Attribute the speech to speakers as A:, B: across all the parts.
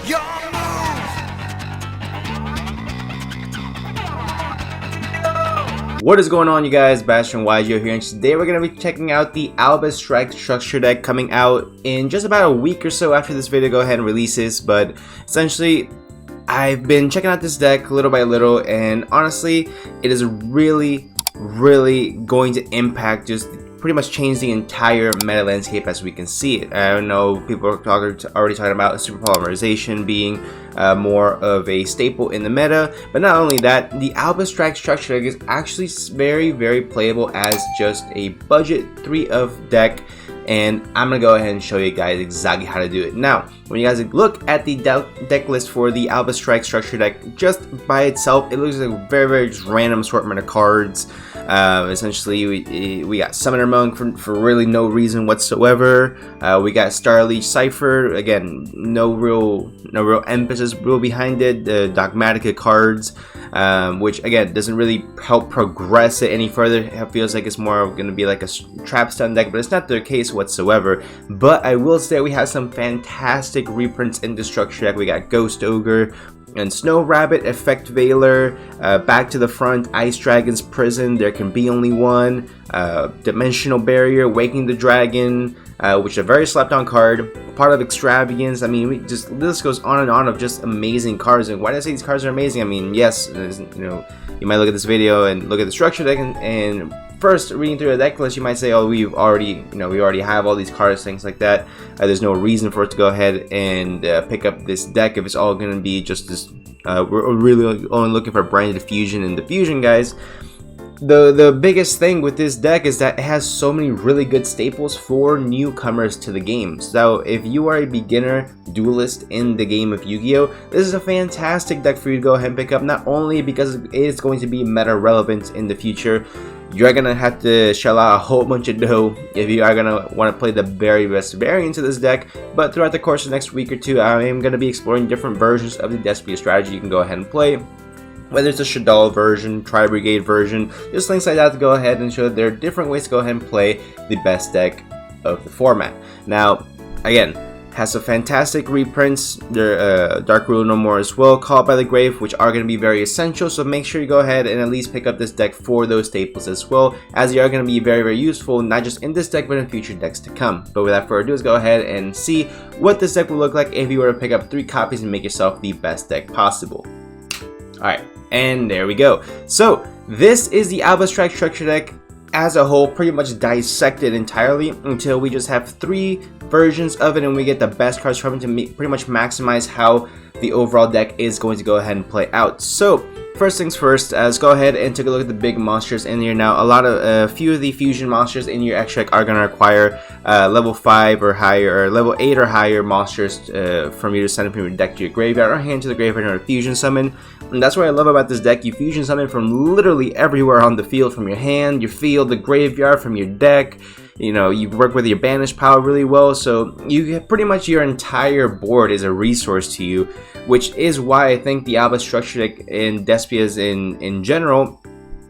A: Your move.
B: What is going on, you guys? Bashtian here, and today we're going to be checking out the Albaz Strike Structure Deck coming out in just about a week or so after this video go ahead and releases. But essentially, I've been checking out this deck little by little, and honestly, it is really going to impact, just pretty much change the entire meta landscape as we can see it. I know people are already talking about super polymerization being more of a staple in the meta, but not only that, the Albaz Strike Structure Deck is actually very playable as just a budget 3-of deck, and I'm gonna go ahead and show you guys exactly how to do it. Now, when you guys look at the deck list for the Albaz Strike Structure Deck, just by itself, it looks like a very just random assortment of cards. Essentially, we got Summoner Monk for really no reason whatsoever. We got Starleech Cypher, again, no real emphasis behind it. The Dogmatica cards, which again doesn't really help progress it any further. It feels like it's more going to be like a trap stun deck, but it's not the case whatsoever. But I will say we have some fantastic reprints in the structure deck. We got Ghost Ogre and Snow Rabbit, Effect Veiler, Back to the Front, Ice Dragon's Prison, There Can Be Only One, Dimensional Barrier, Waking the Dragon, which is a very slept on card, Part of Extravagance. I mean, this goes on and on of just amazing cards. And why do I say these cards are amazing? I mean, yes, you know, you might look at this video and look at the structure deck, and first reading through the deck list, you might say, oh, we already have all these cards, things like that. There's no reason for it to go ahead and pick up this deck if it's all going to be just this. We're really only looking for branded fusion and diffusion, guys. The biggest thing with this deck is that it has so many really good staples for newcomers to the game. So if you are a beginner duelist in the game of Yu-Gi-Oh!, this is a fantastic deck for you to go ahead and pick up, not only because it is going to be meta relevant in the future. You're gonna have to shell out a whole bunch of dough if you are gonna want to play the very best variants of this deck. But throughout the course of the next week or two, I am gonna be exploring different versions of the Despia strategy you can go ahead and play. Whether it's a Shaddoll version, Tri-Brigade version, just things like that to go ahead and show that there are different ways to go ahead and play the best deck of the format. Now, again, has some fantastic reprints. There, Dark Rule No More as well, Called by the Grave, which are going to be very essential. So make sure you go ahead and at least pick up this deck for those staples as well, as they are going to be very useful, not just in this deck, but in future decks to come. But without further ado, let's go ahead and see what this deck will look like if you were to pick up 3 copies and make yourself the best deck possible. Alright, and there we go. So this is the Albaz Strike Structure Deck as a whole, pretty much dissected entirely until we just have 3 versions of it and we get the best cards from it to pretty much maximize how the overall deck is going to go ahead and play out. So first things first, let's go ahead and take a look at the big monsters in here. Now, a few of the fusion monsters in your extra deck are going to require level 5 or higher, or level 8 or higher monsters from you to send from your deck to your graveyard or hand to the graveyard in order to fusion summon. And that's what I love about this deck. You fusion summon from literally everywhere on the field, from your hand, your field, the graveyard, from your deck. You know, you work with your banish power really well, so you pretty much your entire board is a resource to you, which is why I think the Albaz Structure Deck and Despia's in general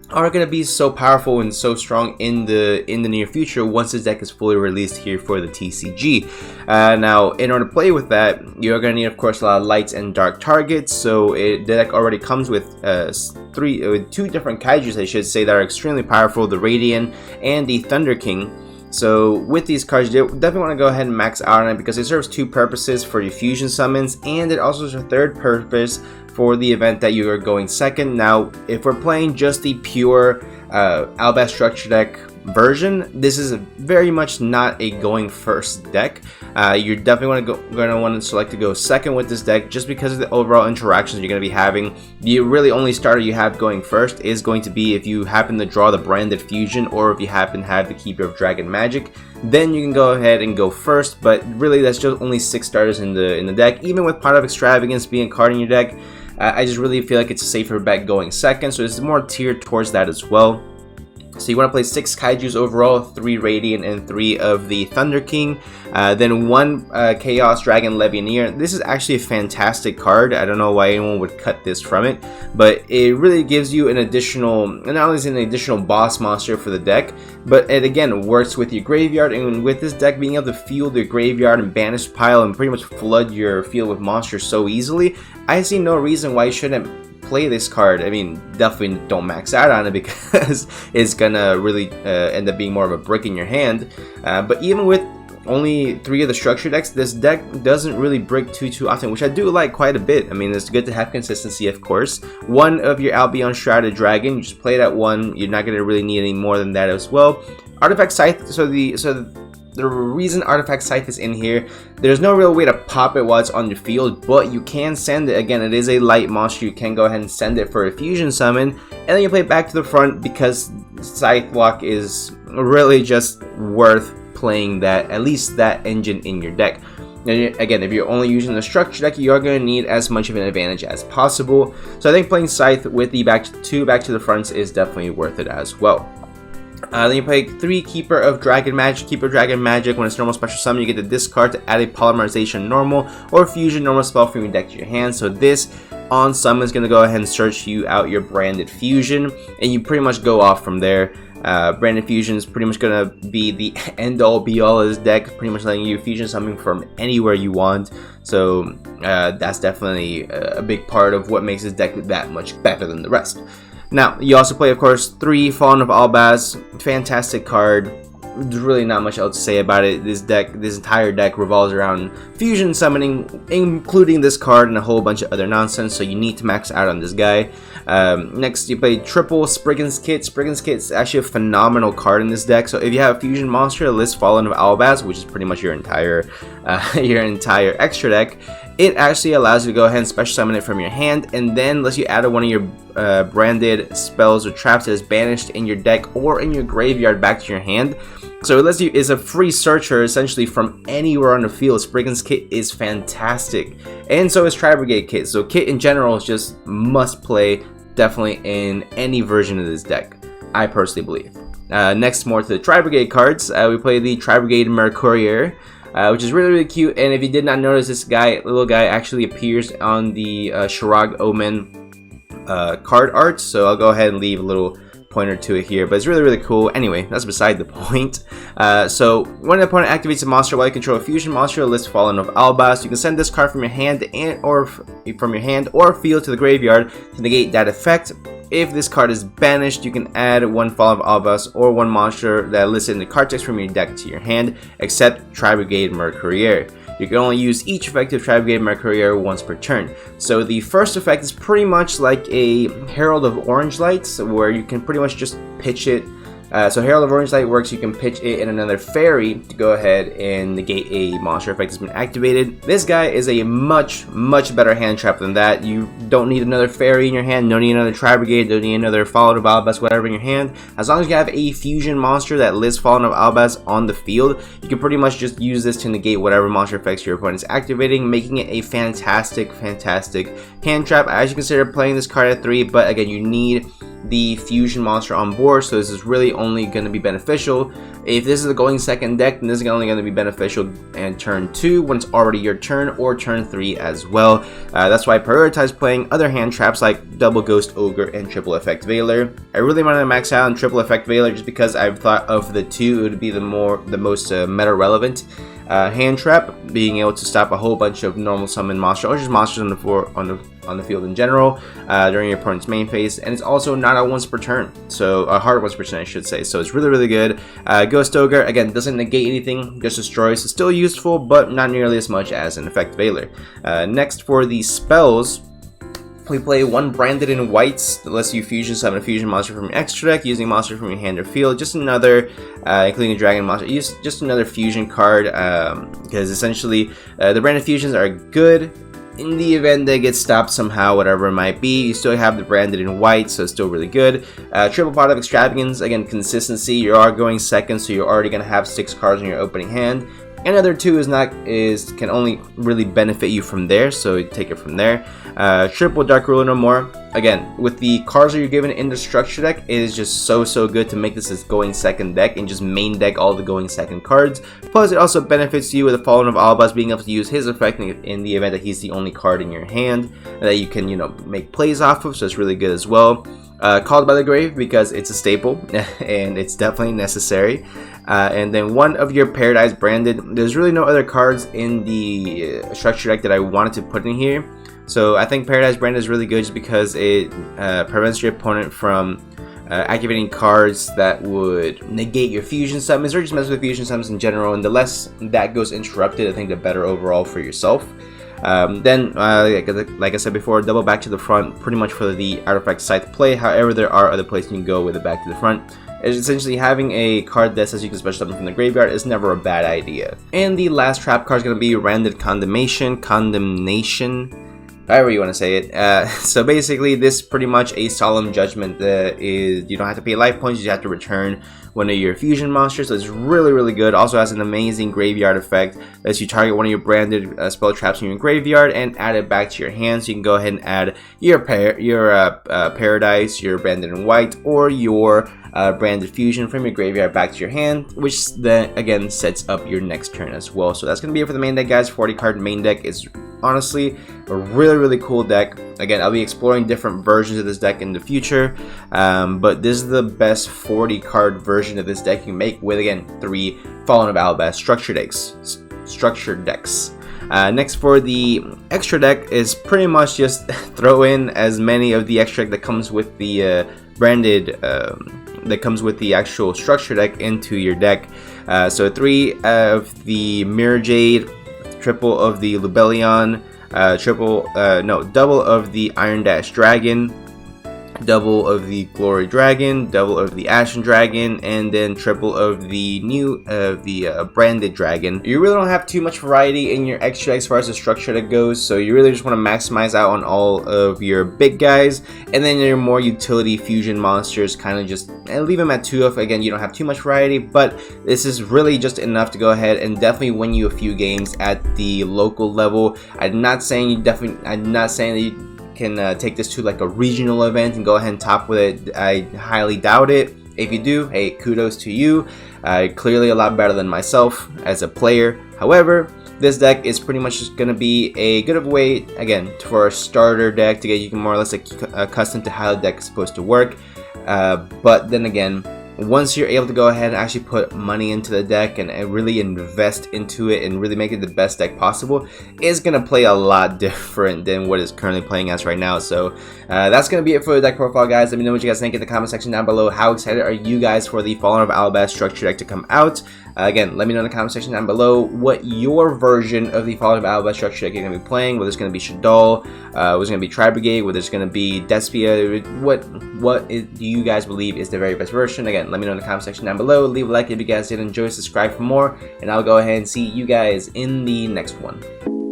B: are going to be so powerful and so strong in the near future once this deck is fully released here for the TCG. Now, in order to play with that, you're going to need, of course, a lot of lights and dark targets. So the deck already comes with 2 different kaijus, I should say, that are extremely powerful: the Radiant and the Thunder King. So with these cards, you definitely want to go ahead and max out on it because it serves 2 purposes for your fusion summons, and it also serves a 3rd purpose for the event that you are going second. Now, if we're playing just the pure Albaz Structure Deck version, this is very much not a going first deck. You're definitely going to want to select to go second with this deck, just because of the overall interactions you're going to be having. The really only starter you have going first is going to be if you happen to draw the branded fusion, or if you happen to have the Keeper of Dragon Magic, then you can go ahead and go first. But really, that's just only 6 starters in the deck. Even with Part of Extravagance being a card in your deck, I just really feel like it's a safer bet going second, so it's more tiered towards that as well. So you want to play 6 Kaijus overall, 3 Radiant and 3 of the Thunder King, then 1 Chaos Dragon Legionnaire. This is actually a fantastic card. I don't know why anyone would cut this from it, but it really gives you an additional, not only is it an additional boss monster for the deck, but it again works with your graveyard, and with this deck being able to field your graveyard and banish pile and pretty much flood your field with monsters so easily, I see no reason why you shouldn't play this card. I mean, definitely don't max out on it because it's gonna really end up being more of a brick in your hand, but even with only 3 of the structure decks, this deck doesn't really brick too often, which I do like quite a bit. I mean, it's good to have consistency, of course. 1 of your Albion Shrouded Dragon, you just play that 1, you're not gonna really need any more than that as well. Artifact Scythe, so the reason Artifact Scythe is in here, there's no real way to pop it while it's on your field, but you can send it. Again, it is a light monster, you can go ahead and send it for a fusion summon, and then you play it back to the front because Scythe Block is really just worth playing that, at least that engine in your deck. Now, again, if you're only using the structure deck, you are going to need as much of an advantage as possible. So I think playing Scythe with the back to the fronts is definitely worth it as well. Then you play 3 Keeper of Dragon Magic. Keeper of Dragon Magic, when it's normal special summon, you get to discard to add a Polymerization normal or fusion normal spell from your deck to your hand. So this on summon is going to go ahead and search you out your branded fusion, and you pretty much go off from there. Branded Fusion is pretty much going to be the end all be all of this deck, pretty much letting you fusion something from anywhere you want. So that's definitely a big part of what makes this deck that much better than the rest. Now, you also play, of course, 3 Fallen of Albaz. Fantastic card. There's really not much else to say about it. This entire deck revolves around fusion summoning, including this card and a whole bunch of other nonsense, so you need to max out on this guy. Next, you play triple Spriggan's Kit. Spriggan's Kit is actually a phenomenal card in this deck, so if you have a fusion monster, list Fallen of Albaz, which is pretty much your entire extra deck, it actually allows you to go ahead and special summon it from your hand, and then lets you add one of your branded spells or traps that is banished in your deck or in your graveyard back to your hand. So it lets you, is a free searcher essentially from anywhere on the field. Spriggan's Kit is fantastic, and so is Tri-Brigade Kit. So Kit in general is just must play, definitely in any version of this deck, I personally believe. Next, more to the Tri-Brigade cards, we play the Tri-Brigade Mercourier, which is really cute. And if you did not notice, this little guy actually appears on the Shirag Omen card art, so I'll go ahead and leave a little pointer to it here, but it's really cool. Anyway, that's beside the point. So when an opponent activates a monster while you control a fusion monster, list Fallen of Albaz, you can send this card from your hand or field to the graveyard to negate that effect. If this card is banished, you can add 1 Fallen of Albaz or 1 monster that listed in the card text from your deck to your hand, except Tri-Brigade Mercourier. You can only use each effective Tri-Brigade Mercourier once per turn. So the first effect is pretty much like a Herald of Orange Lights, where you can pretty much just pitch it. So Herald of Orange Light works, you can pitch it in another fairy to go ahead and negate a monster effect that's been activated. This guy is a much better hand trap than that. You don't need another fairy in your hand, don't need another Tri-Brigade, don't need another Fallen of Albaz, whatever in your hand. As long as you have a fusion monster that lists Fallen of Albaz on the field, you can pretty much just use this to negate whatever monster effects your opponent is activating, making it a fantastic hand trap. I actually consider playing this card at 3, but again, you need the fusion monster on board, so this is really only going to be beneficial if this is a going second deck. Then this is only going to be beneficial in turn 2 when it's already your turn, or turn 3 as well. That's why I prioritize playing other hand traps like Double Ghost Ogre and Triple Effect Veiler. I really want to max out on Triple Effect Veiler just because I've thought of the two, it would be the most meta relevant hand trap, being able to stop a whole bunch of normal summon monsters or just monsters on the field in general during your opponent's main phase, and it's also not a once per turn, so a hard once per turn I should say, so it's really good. Ghost Ogre, again, doesn't negate anything, just destroys. It's still useful, but not nearly as much as an Effect Veiler. Next, for the spells, we play 1 Branded in Whites that lets you fusion summon a fusion monster from your extra deck using a monster from your hand or field. Just another, including a dragon monster, just another fusion card, because essentially the branded fusions are good. In the event they get stopped somehow, whatever it might be, you still have the Branded in White, so it's still really good. Triple Pot of Extravagance, again, consistency. You are going second, so you're already going to have 6 cards in your opening hand. Another two can only really benefit you from there, so take it from there. Triple Dark Ruler no more. Again, with the cards that you're given in the structure deck, it is just so good to make this as going second deck and just main deck all the going second cards. Plus, it also benefits you with the Fallen of Albaz being able to use his effect in the event that he's the only card in your hand that you can, make plays off of, so it's really good as well. Called by the Grave because it's a staple and it's definitely necessary. And then one of your Paradise Branded. There's really no other cards in the structure deck that I wanted to put in here. So I think Paradise Branded is really good just because it prevents your opponent from activating cards that would negate your fusion summons or just mess with fusion summons in general. And the less that goes interrupted, I think the better overall for yourself. Then, like I said before, double back to the front pretty much for the artifact scythe play. However, there are other places you can go with it back to the front. It's essentially having a card that says you can special summon from the graveyard is never a bad idea. And the last trap card is going to be Randed Condemnation, however you want to say it. So basically, this is pretty much a solemn judgment that is, you don't have to pay life points, you just have to return one of your fusion monsters. So it's really good. Also has an amazing graveyard effect that lets you target one of your branded spell traps in your graveyard and add it back to your hand. So you can go ahead and add your Paradise, your branded in white, or your branded fusion from your graveyard back to your hand, which then again sets up your next turn as well. So that's gonna be it for the main deck, guys. 40 card main deck is honestly a really cool deck. Again, I'll be exploring different versions of this deck in the future, but this is the best 40 card version of this deck you can make with, again, 3 Fallen of Albaz structure decks. Next for the extra deck is pretty much just throw in as many of the extra deck that comes with the branded that comes with the actual structure deck into your deck. So 3 of the Mirror Jade, triple of the Lubellion, double of the Iron Dash Dragon, double of the Glory Dragon, double of the Ashen Dragon, and then triple of the Branded Dragon. You really don't have too much variety in your extra as far as the structure that goes, so you really just want to maximize out on all of your big guys, and then your more utility fusion monsters kind of just leave them at 2 if, again, you don't have too much variety, but this is really just enough to go ahead and definitely win you a few games at the local level. I'm not saying that you can take this to like a regional event and go ahead and top with it. I highly doubt it. If you do, hey, kudos to you. Clearly a lot better than myself as a player. However, this deck is pretty much just going to be a good way, again, for a starter deck to get you more or less accustomed to how the deck is supposed to work. But then again, once you're able to go ahead and actually put money into the deck and really invest into it and really make it the best deck possible, it's going to play a lot different than what it's currently playing as right now. So that's going to be it for the deck profile, guys. Let me know what you guys think in the comment section down below. How excited are you guys for the Fallen of Albaz structure deck to come out? Again, let me know in the comment section down below what your version of the Fallen of Albaz structure deck you're going to be playing. Whether it's going to be Shaddoll, whether it's going to be Tri Brigade, whether it's going to be Despia. What do you guys believe is the very best version? Again, let me know in the comment section down below. Leave a like if you guys did enjoy, subscribe for more, and I'll go ahead and see you guys in the next one.